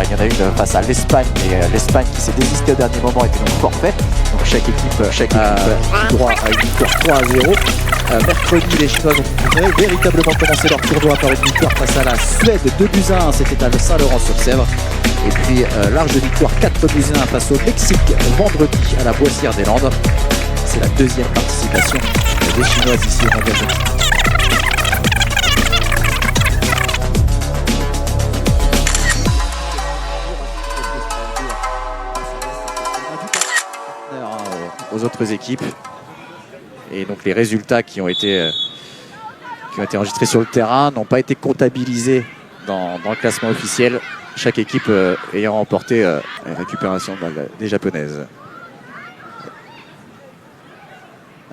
il y en a une face à l'Espagne, et l'Espagne qui s'est désistée au dernier moment était donc forfait. Donc chaque équipe droit à une victoire 3-0. Mercredi, les Chinois ont véritablement commencé leur tournoi par une victoire face à la Suède 2-1, c'était à Saint-Laurent-sur-Sèvre. Et puis large victoire 4-1 face au Mexique vendredi à la Boissière des Landes. C'est la deuxième participation des Chinoises ici au Mondial. Aux autres équipes, et donc les résultats qui ont été enregistrés sur le terrain n'ont pas été comptabilisés dans le classement officiel, chaque équipe ayant remporté la récupération des Japonaises.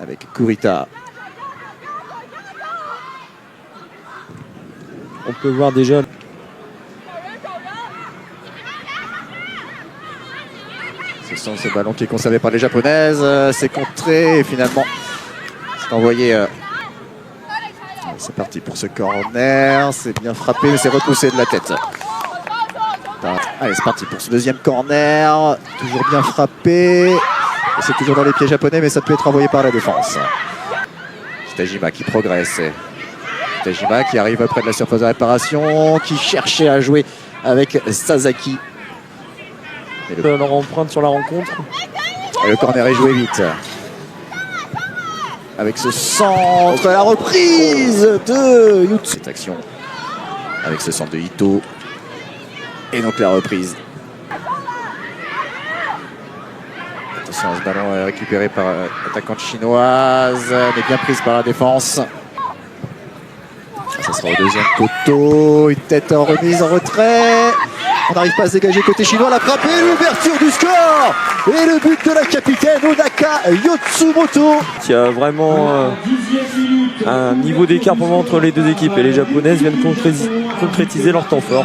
Avec Kurita. On peut voir déjà ce ballon qui est conservé par les Japonaises, c'est contré et finalement c'est envoyé. C'est parti pour ce corner, c'est bien frappé mais c'est repoussé de la tête. Allez, c'est parti pour ce deuxième corner, toujours bien frappé. C'est toujours dans les pieds japonais mais ça peut être envoyé par la défense. Tajima qui progresse. Tajima qui arrive près de la surface de réparation, qui cherchait à jouer avec Sasaki. leur empreinte sur la rencontre. Et le corner est joué vite. Avec ce centre, la reprise de Yutsu. Cette action avec ce centre de Ito. Et donc la reprise. Attention à ce ballon récupéré par l'attaquante chinoise, mais bien prise par la défense. Ça sera au deuxième poteau. Une tête en remise en retrait. On n'arrive pas à se dégager côté chinois, la frappe et l'ouverture du score. Et le but de la capitaine Onaka Yotsumoto. Il y a vraiment un niveau d'écart entre les deux équipes et les Japonaises viennent concrétiser leur temps fort.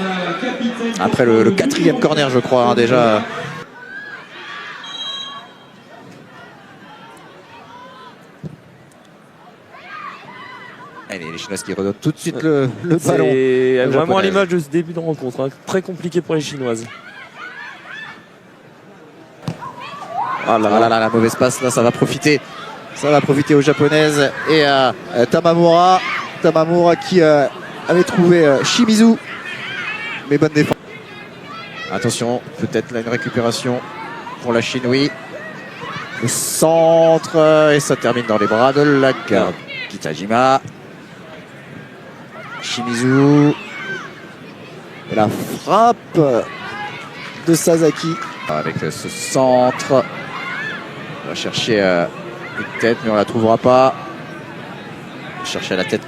Après le quatrième corner je crois déjà. Allez, les Chinoises qui redonnent tout de suite le ballon. C'est vraiment à l'image de ce début de rencontre, hein. Très compliqué pour les Chinoises. Ah là là, la mauvaise passe là, ça va profiter aux Japonaises et à Tamamura qui avait trouvé Shimizu, mais bonne défense. Attention, peut-être là une récupération pour la Chinoise. Le centre et ça termine dans les bras de la garde. Kitajima. Shimizu. Et la frappe de Sasaki. Avec ce centre. On va chercher une tête, mais on la trouvera pas. On va chercher à la tête.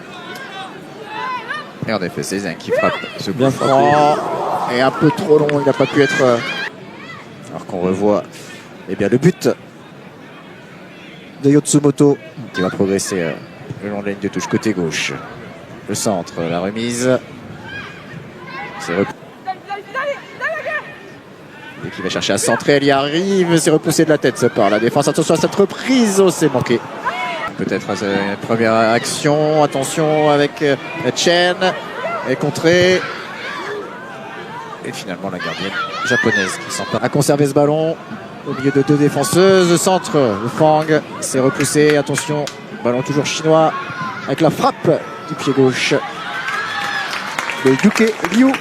Et en effet, c'est Zen qui frappe ce bien franc. Et un peu trop long, il n'a pas pu être. Alors qu'on revoit eh bien, le but de Yotsumoto qui va progresser le long de la ligne de touche côté gauche. Le centre, la remise. C'est et qui va chercher à centrer, elle y arrive, c'est repoussé de la tête par la défense. Attention à cette reprise, oh, c'est manqué. Peut-être une première action, attention avec Chen, et contré. Et finalement la gardienne japonaise qui s'empare à conserver ce ballon au milieu de deux défenseuses. Centre, le Fang, c'est repoussé, attention, ballon toujours chinois avec la frappe du pied gauche de Yuke Liu.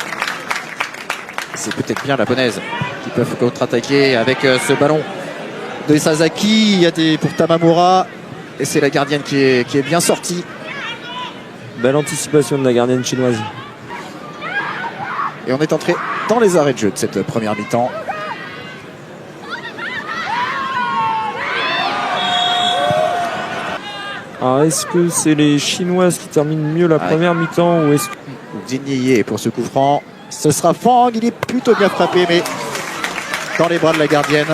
C'est peut-être bien la japonaise qui peuvent contre-attaquer avec ce ballon de Sasaki. Il y a pour Tamamura et c'est la gardienne qui est bien sortie. Belle anticipation de la gardienne chinoise. Et on est entré dans les arrêts de jeu de cette première mi-temps. Alors est-ce que c'est les Chinoises qui terminent mieux la première mi-temps ou est-ce que... Dignier pour ce coup franc. Ce sera Fang, il est plutôt bien frappé, mais dans les bras de la gardienne.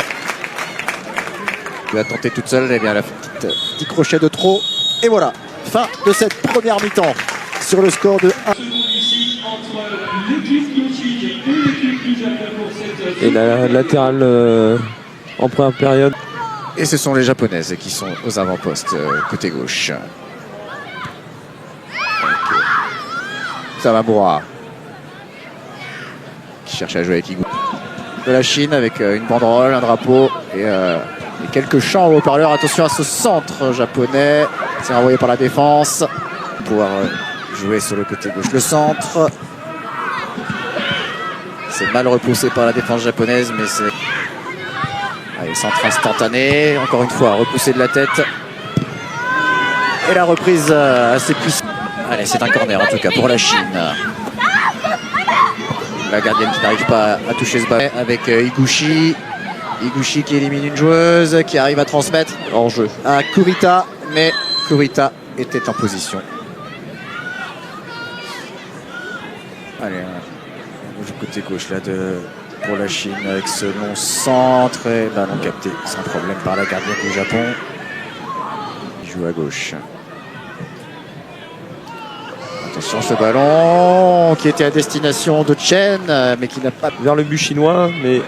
Elle va tenter toute seule, et bien la petit crochet de trop. Et voilà, fin de cette première mi-temps sur le score de 1. Et la latérale en première période. Et ce sont les Japonaises qui sont aux avant-postes côté gauche. Tamamura qui cherche à jouer avec Igu. de la Chine avec une banderole, un drapeau et quelques chants au haut-parleur. Attention à ce centre japonais. C'est renvoyé par la défense. Pouvoir jouer sur le côté gauche le centre. C'est mal repoussé par la défense japonaise, mais c'est... Allez, centre instantané. Encore une fois, repoussé de la tête. Et la reprise assez puissante. Allez, c'est un corner en tout cas pour la Chine. La gardienne qui n'arrive pas à toucher ce ballon avec Higuchi. Higuchi qui élimine une joueuse, qui arrive à transmettre en jeu à Kurita, mais Kurita était en position. Allez, on bouge côté gauche là pour la Chine avec ce long centre et ballon capté sans problème par la gardienne du Japon. Il joue à gauche. Attention ce ballon qui était à destination de Chen mais qui n'a pas... Vers le but chinois, mais...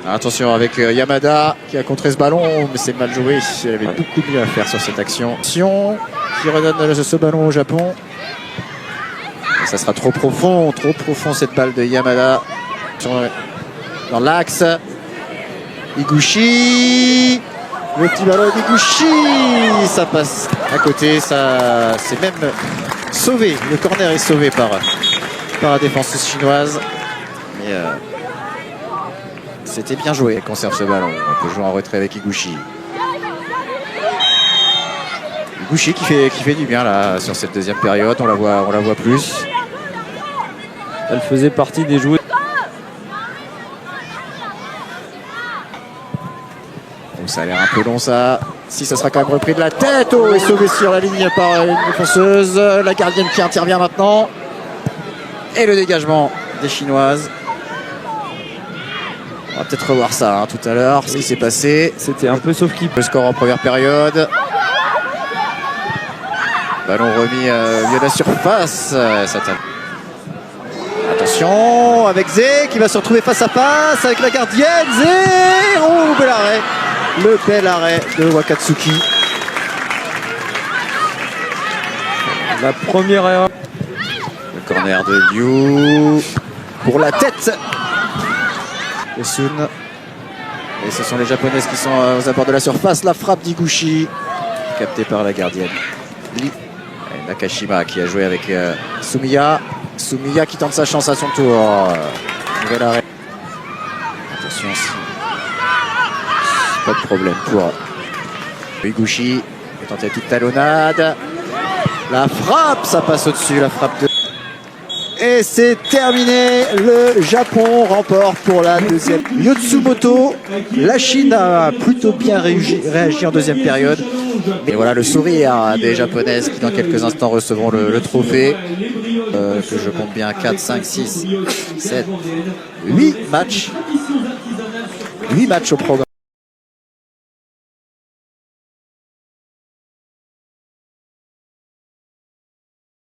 Attention avec Yamada qui a contré ce ballon, mais c'est mal joué. Il avait beaucoup mieux à faire sur cette action. Attention qui redonne ce ballon au Japon. Et ça sera trop profond cette balle de Yamada. Dans l'axe. Higuchi. Le petit ballon d'Higuchi. Ça passe à côté, ça c'est même... sauvé, le corner est sauvé par la défense chinoise. Mais c'était bien joué. Elle conserve ce ballon. On peut jouer en retrait avec Higuchi. Higuchi qui fait du bien là sur cette deuxième période. On la voit plus. Elle faisait partie des joueurs. Bon, ça a l'air un peu long ça. Si ça sera quand même repris de la tête. Oh, et sauvé sur la ligne par une défenseuse. La gardienne qui intervient maintenant. Et le dégagement des Chinoises. On va peut-être revoir ça tout à l'heure. Ce qui s'est passé. C'était un peu sauf qui. Le score en première période. Ballon remis au milieu de la surface. Attention avec Zé qui va se retrouver face à face avec la gardienne. Zé. Oh, bel arrêt. Le bel arrêt de Wakatsuki. La première erreur. Le corner de Liu pour la tête de Sun. Et ce sont les Japonaises qui sont aux abords de la surface. La frappe d'Higuchi captée par la gardienne. Et Nakashima qui a joué avec Sumiya. Sumiya qui tente sa chance à son tour. Nouvel arrêt. Attention. Pas de problème pour Higuchi. Il a tenté la petite talonnade. La frappe, ça passe au-dessus, la frappe de... Et c'est terminé. Le Japon remporte pour la deuxième. Yotsumoto. La Chine a plutôt bien réagi en deuxième période. Et voilà le sourire des Japonaises qui dans quelques instants recevront le trophée. Que je compte bien 4, 5, 6, 7, 8 matchs. 8 matchs au programme.